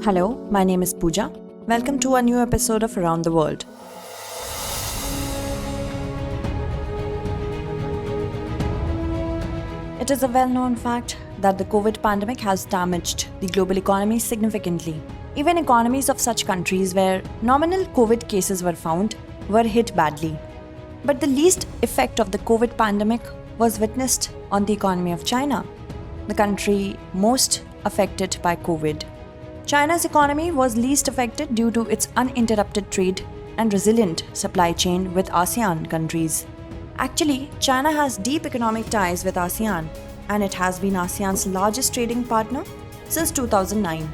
Hello, my name is Pooja. Welcome to a new episode of Around the World. It is a well-known fact that the COVID pandemic has damaged the global economy significantly. Even economies of such countries where nominal COVID cases were found were hit badly. But the least effect of the COVID pandemic was witnessed on the economy of China, the country most affected by COVID. China's economy was least affected due to its uninterrupted trade and resilient supply chain with ASEAN countries. Actually, China has deep economic ties with ASEAN, and it has been ASEAN's largest trading partner since 2009.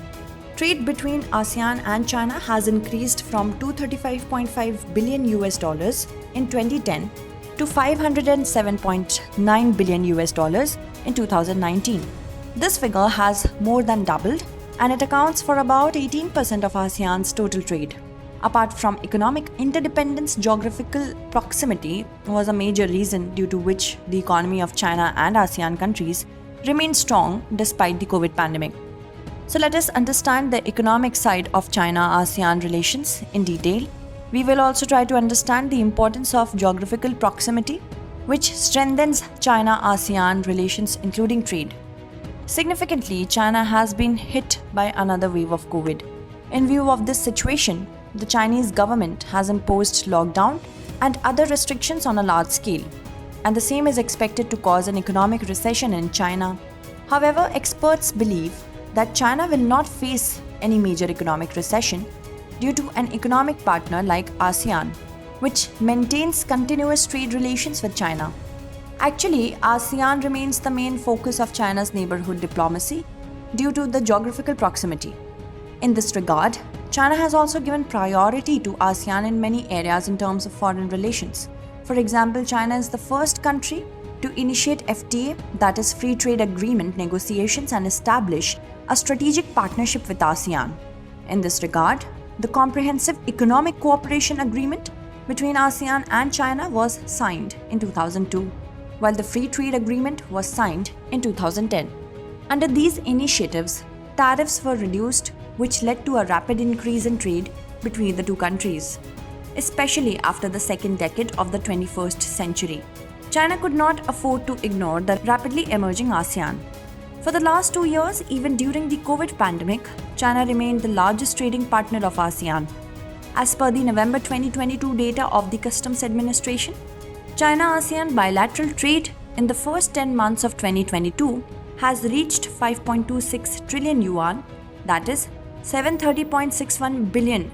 Trade between ASEAN and China has increased from $235.5 billion in 2010 to $507.9 billion in 2019. This figure has more than doubled, and it accounts for about 18% of ASEAN's total trade. Apart from economic interdependence, geographical proximity was a major reason due to which the economy of China and ASEAN countries remained strong despite the COVID pandemic. So let us understand the economic side of China-ASEAN relations in detail. We will also try to understand the importance of geographical proximity, which strengthens China-ASEAN relations including trade. Significantly, China has been hit by another wave of COVID. In view of this situation, the Chinese government has imposed lockdown and other restrictions on a large scale, and the same is expected to cause an economic recession in China. However, experts believe that China will not face any major economic recession due to an economic partner like ASEAN, which maintains continuous trade relations with China. Actually, ASEAN remains the main focus of China's neighborhood diplomacy due to the geographical proximity. In this regard, China has also given priority to ASEAN in many areas in terms of foreign relations. For example, China is the first country to initiate FTA, that is Free Trade Agreement negotiations, and establish a strategic partnership with ASEAN. In this regard, the Comprehensive Economic Cooperation Agreement between ASEAN and China was signed in 2002, while the Free Trade Agreement was signed in 2010. Under these initiatives, tariffs were reduced, which led to a rapid increase in trade between the two countries, especially after the second decade of the 21st century. China could not afford to ignore the rapidly emerging ASEAN. For the last 2 years, even during the COVID pandemic, China remained the largest trading partner of ASEAN. As per the November 2022 data of the Customs Administration, China-ASEAN bilateral trade in the first 10 months of 2022 has reached 5.26 trillion yuan, that is $730.61 billion,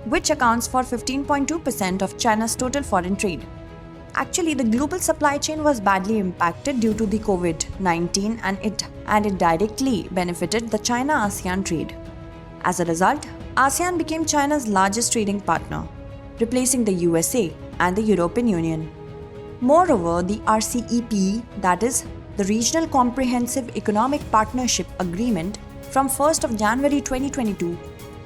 which accounts for 15.2% of China's total foreign trade. Actually, the global supply chain was badly impacted due to the COVID-19 and it directly benefited the China-ASEAN trade. As a result, ASEAN became China's largest trading partner, replacing the USA and the European Union. Moreover, the RCEP, that is the Regional Comprehensive Economic Partnership Agreement from 1st of January 2022,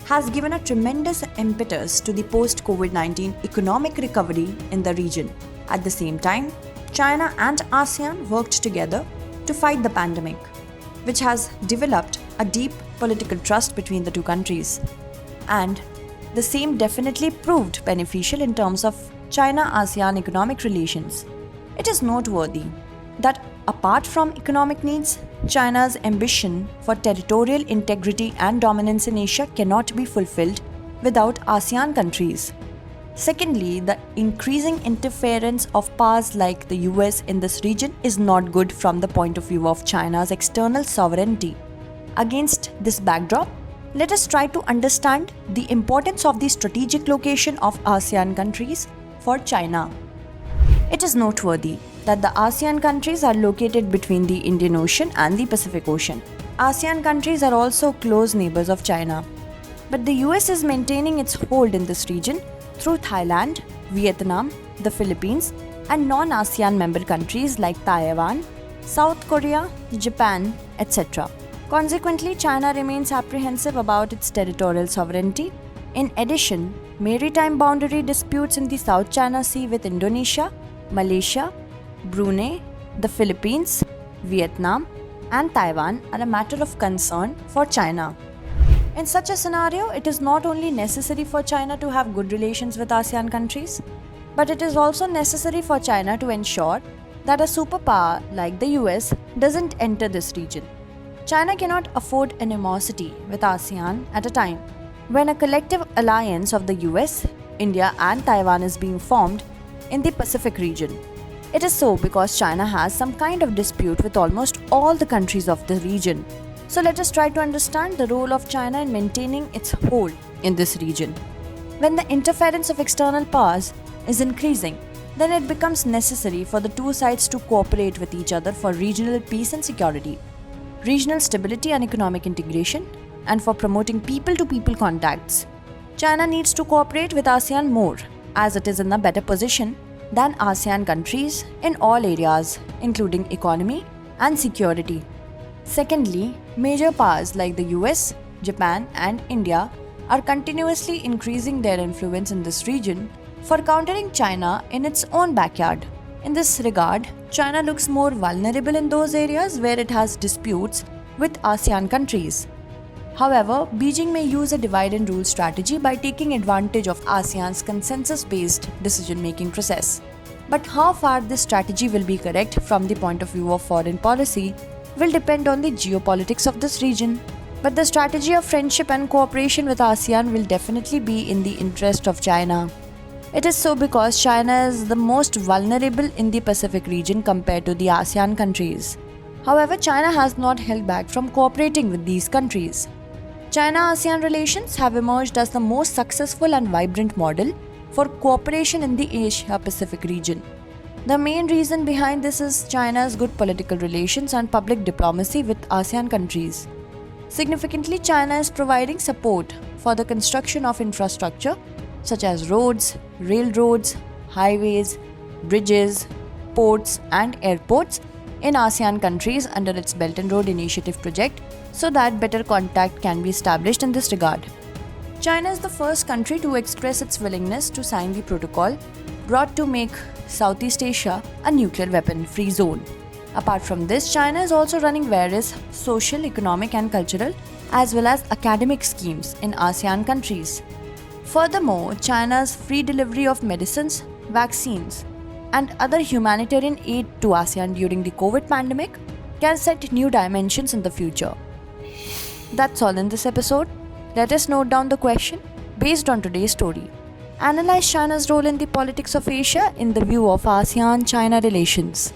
has given a tremendous impetus to the post-COVID-19 economic recovery in the region. At the same time, China and ASEAN worked together to fight the pandemic, which has developed a deep political trust between the two countries. And the same definitely proved beneficial in terms of China-ASEAN economic relations. It is noteworthy that apart from economic needs, China's ambition for territorial integrity and dominance in Asia cannot be fulfilled without ASEAN countries. Secondly, the increasing interference of powers like the US in this region is not good from the point of view of China's external sovereignty. Against this backdrop, let us try to understand the importance of the strategic location of ASEAN countries for China. It is noteworthy that the ASEAN countries are located between the Indian Ocean and the Pacific Ocean. ASEAN countries are also close neighbors of China. But the US is maintaining its hold in this region through Thailand, Vietnam, the Philippines, and non-ASEAN member countries like Taiwan, South Korea, Japan, etc. Consequently, China remains apprehensive about its territorial sovereignty. In addition, maritime boundary disputes in the South China Sea with Indonesia, Malaysia, Brunei, the Philippines, Vietnam, and Taiwan are a matter of concern for China. In such a scenario, it is not only necessary for China to have good relations with ASEAN countries, but it is also necessary for China to ensure that a superpower like the US doesn't enter this region. China cannot afford animosity with ASEAN at a time when a collective alliance of the US, India, and Taiwan is being formed in the Pacific region. It is so because China has some kind of dispute with almost all the countries of the region. So let us try to understand the role of China in maintaining its hold in this region. When the interference of external powers is increasing, then it becomes necessary for the two sides to cooperate with each other for regional peace and security, regional stability and economic integration, and for promoting people-to-people contacts. China needs to cooperate with ASEAN more, as it is in a better position than ASEAN countries in all areas, including economy and security. Secondly, major powers like the US, Japan, and India are continuously increasing their influence in this region for countering China in its own backyard. In this regard, China looks more vulnerable in those areas where it has disputes with ASEAN countries. However, Beijing may use a divide and rule strategy by taking advantage of ASEAN's consensus-based decision-making process. But how far this strategy will be correct from the point of view of foreign policy will depend on the geopolitics of this region. But the strategy of friendship and cooperation with ASEAN will definitely be in the interest of China. It is so because China is the most vulnerable in the Pacific region compared to the ASEAN countries. However, China has not held back from cooperating with these countries. China-ASEAN relations have emerged as the most successful and vibrant model for cooperation in the Asia-Pacific region. The main reason behind this is China's good political relations and public diplomacy with ASEAN countries. Significantly, China is providing support for the construction of infrastructure such as roads, railroads, highways, bridges, ports, and airports in ASEAN countries under its Belt and Road Initiative project so that better contact can be established in this regard. China is the first country to express its willingness to sign the protocol brought to make Southeast Asia a nuclear weapon-free zone. Apart from this, China is also running various social, economic, and cultural as well as academic schemes in ASEAN countries. Furthermore, China's free delivery of medicines, vaccines, and other humanitarian aid to ASEAN during the COVID pandemic can set new dimensions in the future. That's all in this episode. Let us note down the question based on today's story. Analyze China's role in the politics of Asia in the view of ASEAN-China relations.